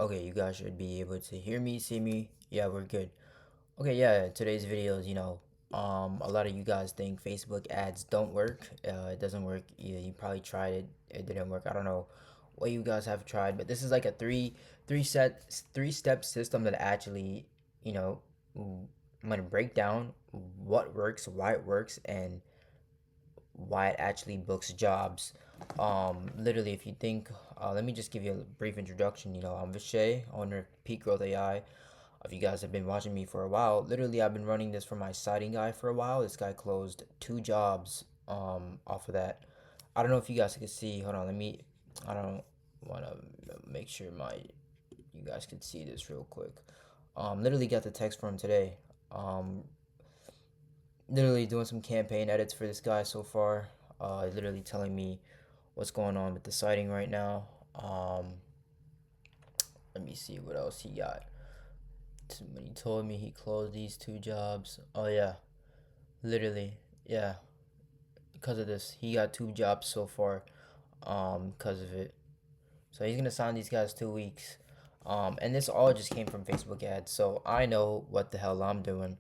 Okay, you guys should be able to hear me, see me. Yeah, we're good. Okay, yeah, today's video is, a lot of you guys think Facebook ads don't work. It doesn't work. You probably tried it. It didn't work. I don't know what you guys have tried, but this is like a three step system that actually, you know, I'm gonna break down what works, why it works, and why it actually books jobs. Literally, if you think, let me just give you a brief introduction. I'm Vishay, owner of Peak Growth AI. If you guys have been watching me for a while, literally, I've been running this for my siding guy for a while. This guy closed 2 jobs off of that. I don't know if you guys can see. Hold on, I don't want to make sure you guys can see this real quick. Literally got the text from him today. Um, Literally doing some campaign edits for this guy so far. Literally telling me what's going on with the sighting right now. Let me see what else he got. When he told me he closed these 2 jobs. Oh yeah, literally, yeah. Because of this, he got 2 jobs so far. Because of it. So he's gonna sign these guys 2 weeks. And this all just came from Facebook ads. So I know what the hell I'm doing.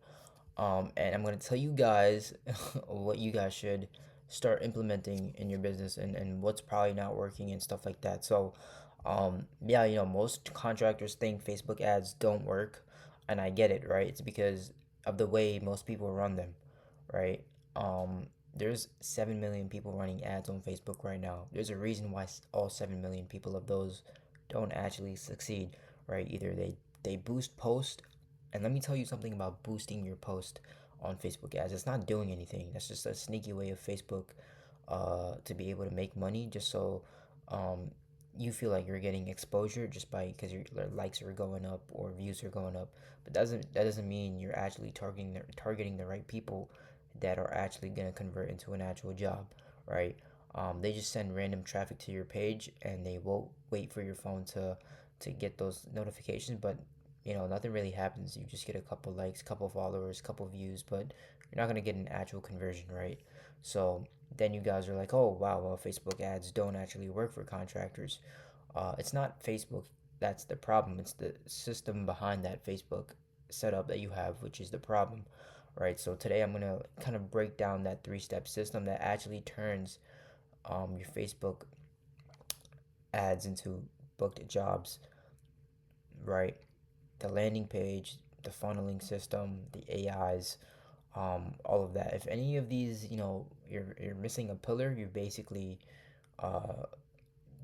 And I'm gonna tell you guys what you guys should start implementing in your business and what's probably not working and stuff like that. So, yeah, most contractors think Facebook ads don't work, and I get it, right? It's because of the way most people run them, right? There's 7 million people running ads on Facebook right now. There's a reason why all 7 million people of those don't actually succeed, right? Either they boost post, and let me tell you something about boosting your post on Facebook ads. It's not doing anything. That's just a sneaky way of Facebook to be able to make money, just so um, you feel like you're getting exposure just by because your likes are going up or views are going up. But that doesn't mean you're actually targeting the right people that are actually gonna convert into an actual job, right? They just send random traffic to your page and they won't wait for your phone to get those notifications, but nothing really happens. You just get a couple likes, couple followers, couple views, but you're not gonna get an actual conversion, right? So then you guys are like, oh wow, well, Facebook ads don't actually work for contractors. It's not Facebook that's the problem. It's the system behind that Facebook setup that you have, which is the problem, right? So today I'm gonna kind of break down that three-step system that actually turns your Facebook ads into booked jobs, right? The landing page, the funneling system, the AIs, all of that. If any of these, you're missing a pillar, you basically uh,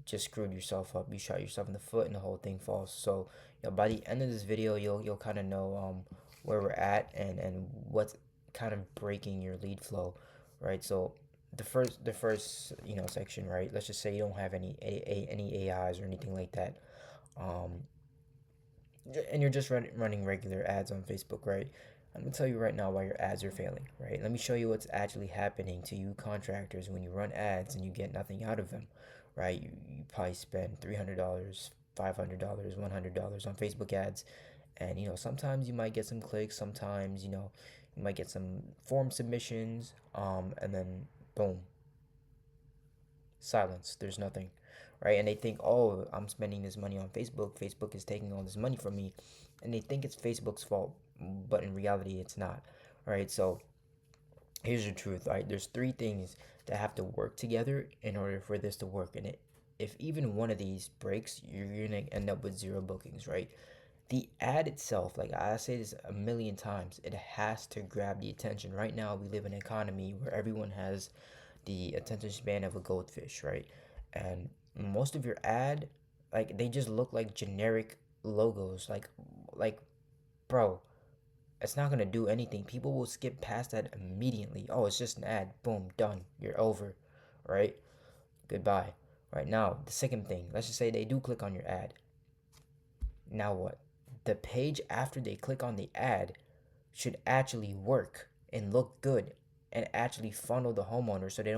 just screwed yourself up. You shot yourself in the foot, and the whole thing falls. So, by the end of this video, you'll kind of know where we're at and what's kind of breaking your lead flow, right? So. The first section, right? Let's just say you don't have any AIs or anything like that. Um, and you're just running regular ads on Facebook, right? I'm gonna tell you right now why your ads are failing, right? Let me show you what's actually happening to you contractors when you run ads and you get nothing out of them, right? You probably spend $300, $500, $100 on Facebook ads, and sometimes you might get some clicks, sometimes you might get some form submissions, and then boom, silence. There's nothing, right? And they think, oh, I'm spending this money on Facebook. Facebook is taking all this money from me, and they think it's Facebook's fault, but in reality, it's not, right? So here's the truth, right? There's 3 things that have to work together in order for this to work, and if even one of these breaks, you're gonna end up with 0 bookings, right? The ad itself, like I say this a million times, it has to grab the attention. Right now, we live in an economy where everyone has the attention span of a goldfish, right? And most of your ad, like they just look like generic logos. Like, bro, it's not gonna do anything. People will skip past that immediately. Oh, it's just an ad. Boom, done. You're over, right? Goodbye. Right now, the second thing. Let's just say they do click on your ad. Now what? The page after they click on the ad should actually work and look good and actually funnel the homeowner so they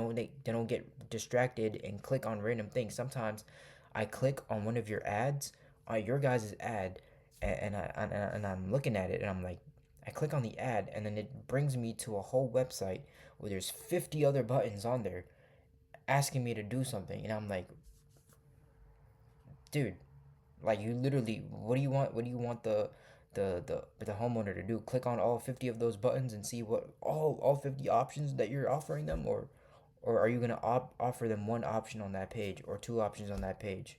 don't get distracted and click on random things. Sometimes I click on one of your ads, on your guys' ad, and I'm looking at it and I'm like, I click on the ad and then it brings me to a whole website where there's 50 other buttons on there asking me to do something, and I'm like, dude, Like you literally, what do you want? What do you want the homeowner to do? Click on all 50 of those buttons and see what all 50 options that you're offering them, or are you gonna offer them one option on that page or two options on that page?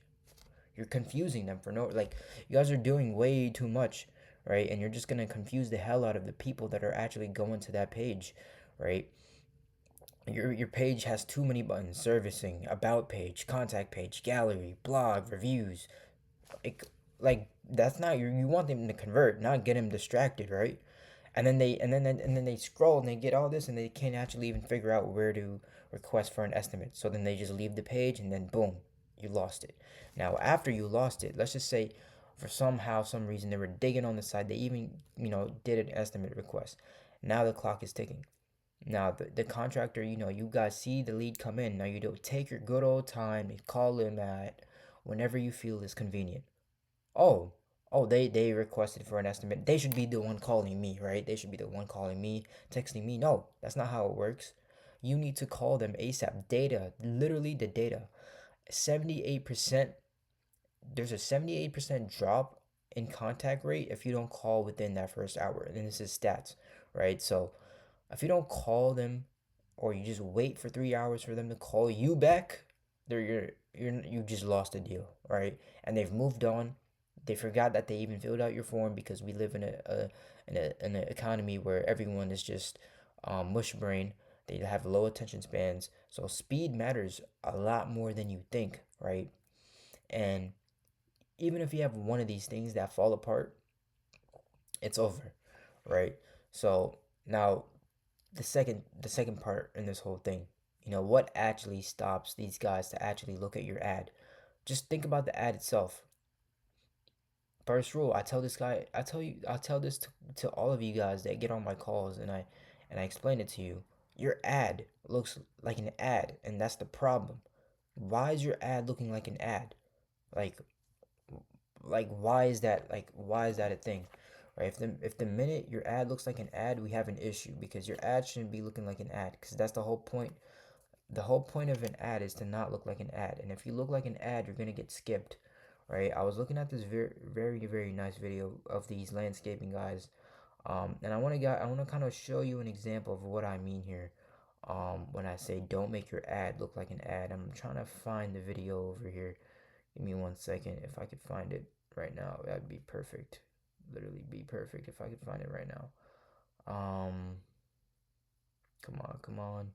You're confusing them for no, like, you guys are doing way too much, right? And you're just gonna confuse the hell out of the people that are actually going to that page, right? Your page has too many buttons: servicing, about page, contact page, gallery, blog, reviews. Like that's not your, you want them to convert, not get them distracted, right? And then they scroll and they get all this and they can't actually even figure out where to request for an estimate. So then they just leave the page and then boom, you lost it. Now after you lost it, let's just say for somehow some reason they were digging on the side, they even did an estimate request. Now the clock is ticking. Now the contractor, you guys see the lead come in. Now you do take your good old time and call him at whenever you feel is convenient. Oh, they requested for an estimate. They should be the one calling me, right? They should be the one calling me, texting me. No, that's not how it works. You need to call them ASAP. Data, literally the data. 78%, there's a 78% drop in contact rate if you don't call within that first hour. And this is stats, right? So if you don't call them or you just wait for 3 hours for them to call you back, you just lost a deal, right? And they've moved on. They forgot that they even filled out your form because we live in an economy where everyone is just mush brain. They have low attention spans, so speed matters a lot more than you think, right? And even if you have one of these things that fall apart, it's over, right? So now the second part in this whole thing, what actually stops these guys to actually look at your ad? Just think about the ad itself. First rule, I tell this to all of you guys that get on my calls, and I explain it to you. Your ad looks like an ad, and that's the problem. Why is your ad looking like an ad? Like why is that, a thing? Right? If the minute your ad looks like an ad, we have an issue, because your ad shouldn't be looking like an ad, because that's the whole point. The whole point of an ad is to not look like an ad, and if you look like an ad, you're gonna get skipped, right? I was looking at this very very very nice video of these landscaping guys, and I want to kind of show you an example of what I mean here. When I say don't make your ad look like an ad, I'm trying to find the video over here. Give me 1 second. If I could find it right now, that'd be perfect. Literally be perfect if I could find it right now. Um, come on, come on.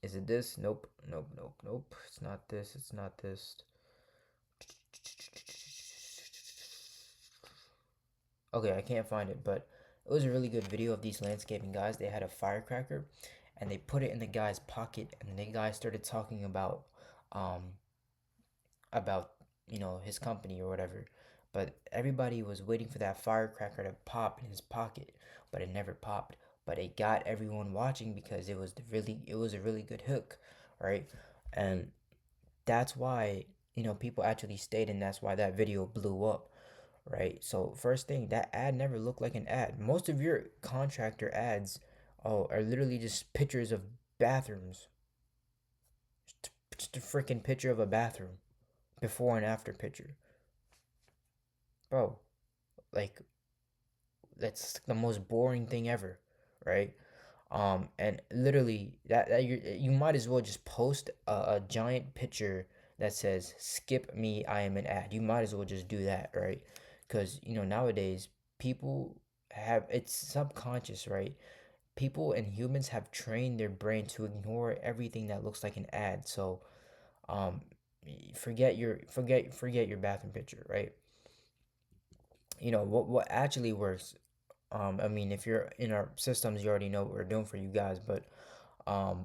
Is it this? Nope, nope, nope, nope. It's not this. It's not this. Okay, I can't find it, but it was a really good video of these landscaping guys. They had a firecracker, and they put it in the guy's pocket, and the guy started talking um, about his company or whatever. But everybody was waiting for that firecracker to pop in his pocket, but it never popped. But it got everyone watching because it was a really good hook, right? And that's why people actually stayed, and that's why that video blew up, right? So first thing, that ad never looked like an ad. Most of your contractor ads, are literally just pictures of bathrooms. Just a freaking picture of a bathroom, before and after picture, bro. Like, that's the most boring thing ever, right? And literally that you might as well just post a giant picture that says "skip me, I am an ad." You might as well just do that, right? Because nowadays people have, it's subconscious, right? People and humans have trained their brain to ignore everything that looks like an ad. So um, forget your bathroom picture, right? What actually works. I mean, if you're in our systems, you already know what we're doing for you guys. But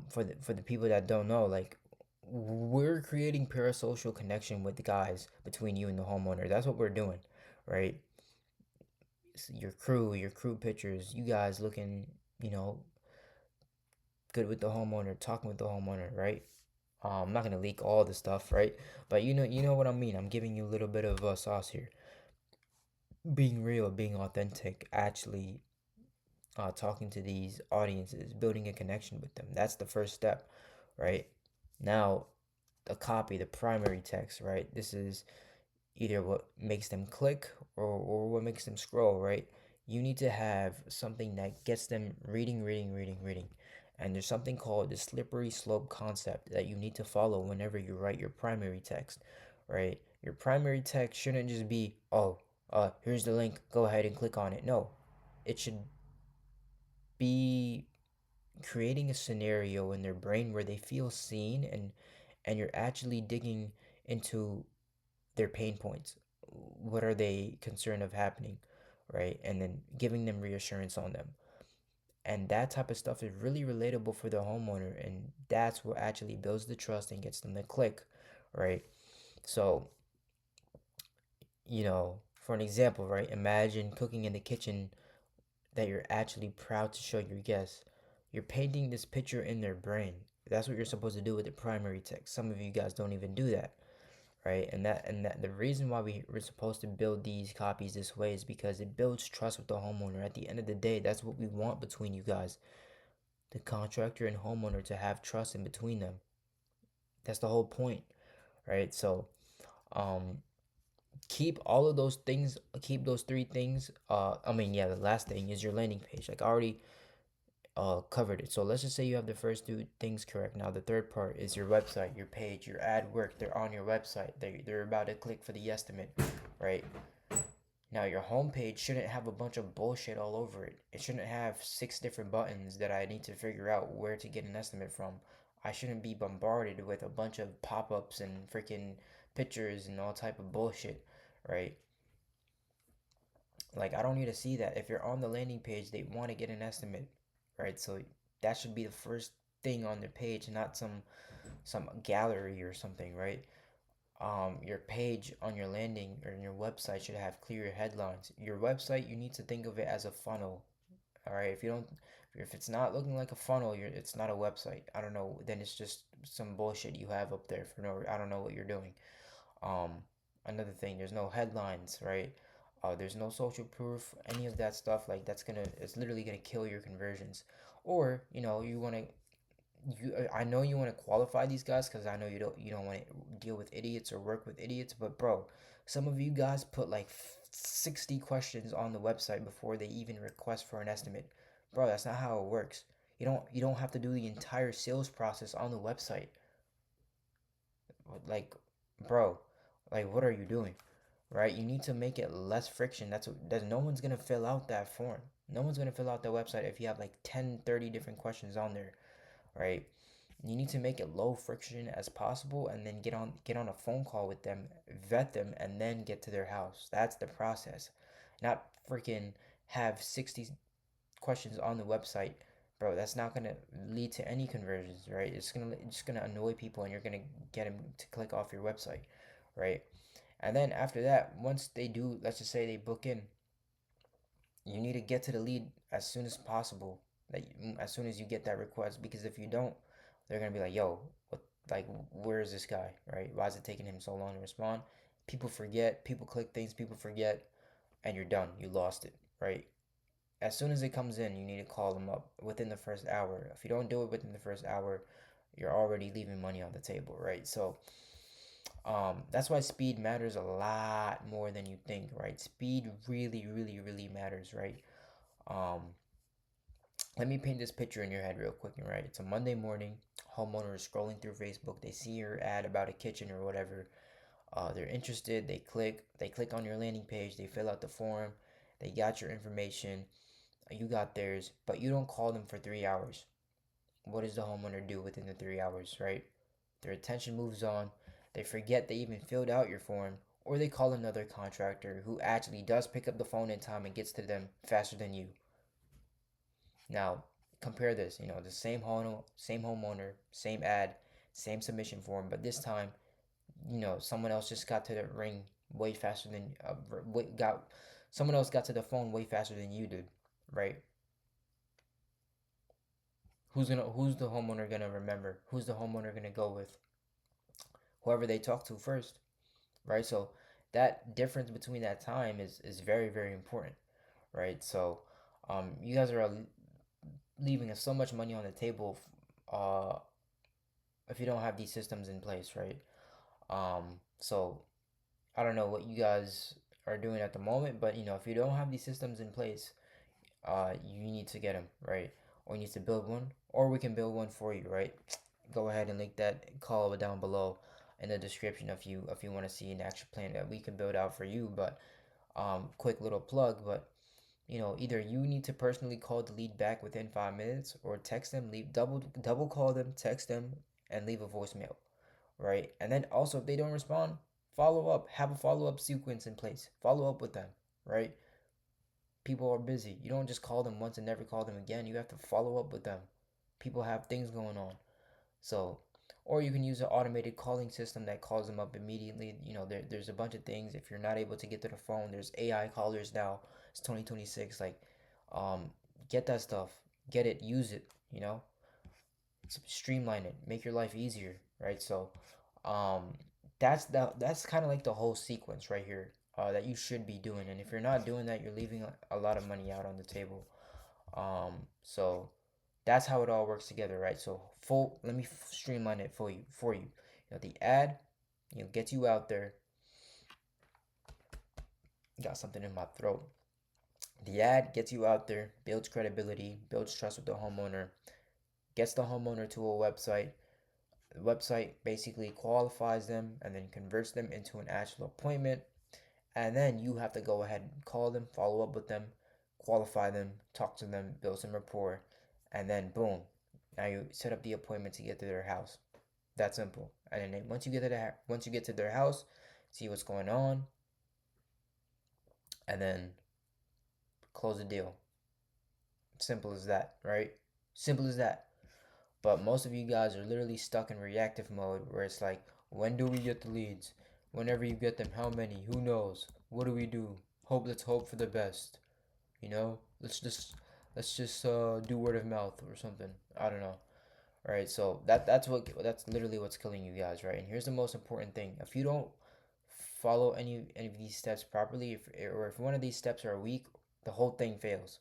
for the people that don't know, like, we're creating parasocial connection with the guys between you and the homeowner. That's what we're doing, right? Your crew pictures, you guys looking, you know, good with the homeowner, talking with the homeowner, right? I'm not gonna leak all the stuff, right? But you know what I mean. I'm giving you a little bit of sauce here. Being real, being authentic, actually talking to these audiences, building a connection with them. That's the first step, right? Now, the copy, the primary text, right? This is either what makes them click or what makes them scroll, right? You need to have something that gets them reading, reading, reading, reading. And there's something called the slippery slope concept that you need to follow whenever you write your primary text, right? Your primary text shouldn't just be, oh, here's the link, go ahead and click on it. No, it should be creating a scenario in their brain where they feel seen and you're actually digging into their pain points. What are they concerned of happening, right? And then giving them reassurance on them. And that type of stuff is really relatable for the homeowner, and that's what actually builds the trust and gets them to click, right? So, for an example, right? Imagine cooking in the kitchen that you're actually proud to show your guests. You're painting this picture in their brain. That's what you're supposed to do with the primary text. Some of you guys don't even do that, right? And that the reason why we're supposed to build these copies this way is because it builds trust with the homeowner. At the end of the day, that's what we want between you guys, the contractor and homeowner, to have trust in between them. That's the whole point, right? So um keep all of those things, keep those three things. Yeah, the last thing is your landing page. Like I already covered it. So let's just say you have the first two things correct. Now the third part is your website, your page, your ad work. They're on your website. They're about to click for the estimate, right? Now your homepage shouldn't have a bunch of bullshit all over it. It shouldn't have six different buttons that I need to figure out where to get an estimate from. I shouldn't be bombarded with a bunch of pop-ups and freaking pictures and all type of bullshit, right? Like I don't need to see that. If you're on the landing page, they want to get an estimate, right? So that should be the first thing on their page, not some gallery or something, right? Your page on your landing or your website should have clear headlines. Your website, you need to think of it as a funnel. All right, if it's not looking like a funnel, it's not a website. I don't know. Then it's just some bullshit you have up there for no. I don't know what you're doing. Um, Another thing, there's no headlines, right? There's no social proof, any of that stuff. Like it's literally gonna kill your conversions. Or I know you want to qualify these guys because I know you don't want to deal with idiots or work with idiots. But bro, some of you guys put like 60 questions on the website before they even request for an estimate. Bro, that's not how it works. You don't have to do the entire sales process on the website. Like, bro, like what are you doing? Right? You need to make it less friction. That's no one's gonna fill out that form. No one's gonna fill out the website if you have like 10, 30 different questions on there, right? You need to make it low friction as possible and then get on a phone call with them, vet them, and then get to their house. That's the process. Not freaking have 60 questions on the website. Bro, that's not gonna lead to any conversions, right? It's just gonna annoy people and you're gonna get them to click off your website, right? And then after that, once they do, let's just say they book in, you need to get to the lead as soon as possible. As soon as you get that request, because if you don't, they're gonna be like, "Yo, what? Like, where is this guy? Right? Why is it taking him so long to respond?" People forget. People click things. People forget, and you're done. You lost it. Right? As soon as it comes in, you need to call them up within the first hour. If you don't do it within the first hour, you're already leaving money on the table. Right? So that's why speed matters a lot more than you think, right? Speed really, really, really matters, right? Um, Let me paint this picture in your head real quick, right? It's a Monday morning. Homeowner is scrolling through Facebook. They see your ad about a kitchen or whatever. They're interested. They click on your landing page. They fill out the form. They got your information. You got theirs, but you don't call them for 3 hours. What does the homeowner do within the 3 hours, right? Their attention moves on. They forget they even filled out your form, or they call another contractor who actually does pick up the phone in time and gets to them faster than you. Now, compare this, the same homeowner, same ad, same submission form, but this time, someone else just got to the ring way faster than got someone else got to the phone way faster than you did, right? Who's the homeowner gonna remember? Who's the homeowner gonna go with? Whoever they talk to first, right? So that difference between that time is very, very important, right? So you guys are leaving us so much money on the table, uh if you don't have these systems in place, right? So I don't know what you guys are doing at the moment, but if you don't have these systems in place, you need to get them, right? Or you need to build one, or we can build one for you, right? Go ahead and link that call down below in the description if you want to see an action plan that we can build out for you. But quick little plug, but either you need to personally call the lead back within 5 minutes, or text them, leave double call them, text them, and leave a voicemail, right? And then also, if they don't respond, follow up. Have a follow up sequence in place. Follow up with them, right? People are busy. You don't just call them once and never call them again. You have to follow up with them. People have things going on. So, or you can use an automated calling system that calls them up immediately. There's a bunch of things. If you're not able to get to the phone, there's AI callers now. It's 2026. Like, um, get that stuff. Get it. Use it. Streamline it. Make your life easier, right? So, um, that's kind of like the whole sequence right here. That you should be doing, and if you're not doing that, you're leaving a lot of money out on the table. So that's how it all works together, right? So let me streamline it for you. The ad, gets you out there. Got something in my throat. The ad gets you out there, builds credibility, builds trust with the homeowner, gets the homeowner to a website. The website basically qualifies them and then converts them into an actual appointment. And then you have to go ahead and call them, follow up with them, qualify them, talk to them, build some rapport, and then boom, now you set up the appointment to get to their house. That simple. And then once you get to their house, see what's going on, and then close the deal. Simple as that, right? Simple as that. But most of you guys are literally stuck in reactive mode where it's like, when do we get the leads? Whenever you get them, how many? Who knows? What do we do? Let's hope for the best. Let's just do word of mouth or something. I don't know. All right, so that's literally what's killing you guys, right? And here's the most important thing: if you don't follow any of these steps properly, if one of these steps are weak, the whole thing fails,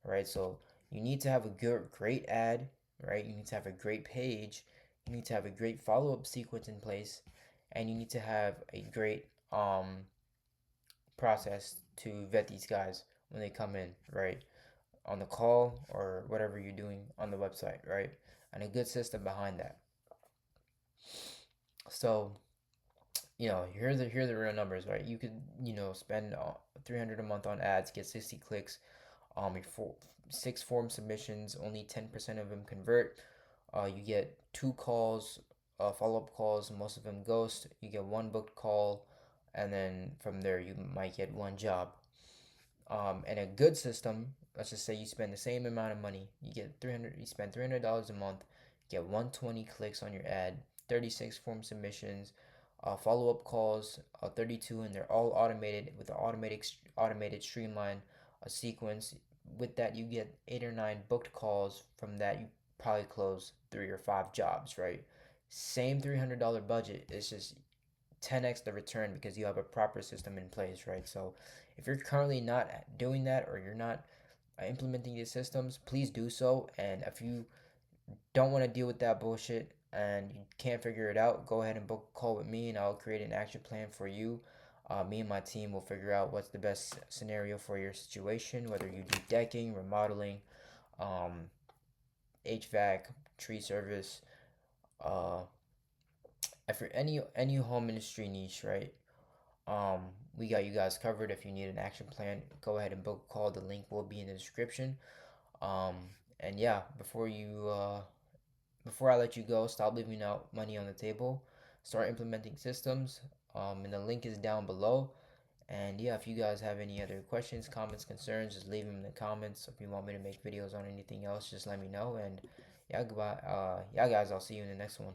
right? So you need to have a great ad, right? You need to have a great page. You need to have a great follow up sequence in place, and you need to have a great process to vet these guys when they come in, right? On the call or whatever you're doing on the website, right? And a good system behind that. So, here are the real numbers, right? You could, spend 300 a month on ads, get 60 clicks, your 6 form submissions, only 10% of them convert. You get 2 calls, follow-up calls, most of them ghost. You get 1 booked call, and then from there you might get 1 job. And a good system, let's just say you spend the same amount of money, you spend $300 a month, get 120 clicks on your ad, 36 form submissions, follow-up calls, 32, and they're all automated with the automated streamline sequence. With that, you get 8 or 9 booked calls. From that, you probably close 3 or 5 jobs, right? Same $300 budget. It's just 10x the return because you have a proper system in place, right? So if you're currently not doing that, or you're not implementing these systems, please do so. And if you don't want to deal with that bullshit and you can't figure it out, go ahead and book a call with me, and I'll create an action plan for you. Me and my team will figure out what's the best scenario for your situation, whether you do decking, remodeling, um, HVAC, tree service, uh, for any home industry niche, right? Um, we got you guys covered. If you need an action plan, go ahead and book a call. The link will be in the description. Um, and yeah, before I let you go, stop leaving out money on the table. Start implementing systems. And the link is down below. And yeah, if you guys have any other questions, comments, concerns, just leave them in the comments. If you want me to make videos on anything else, just let me know. And yeah, goodbye. Yeah, guys, I'll see you in the next one.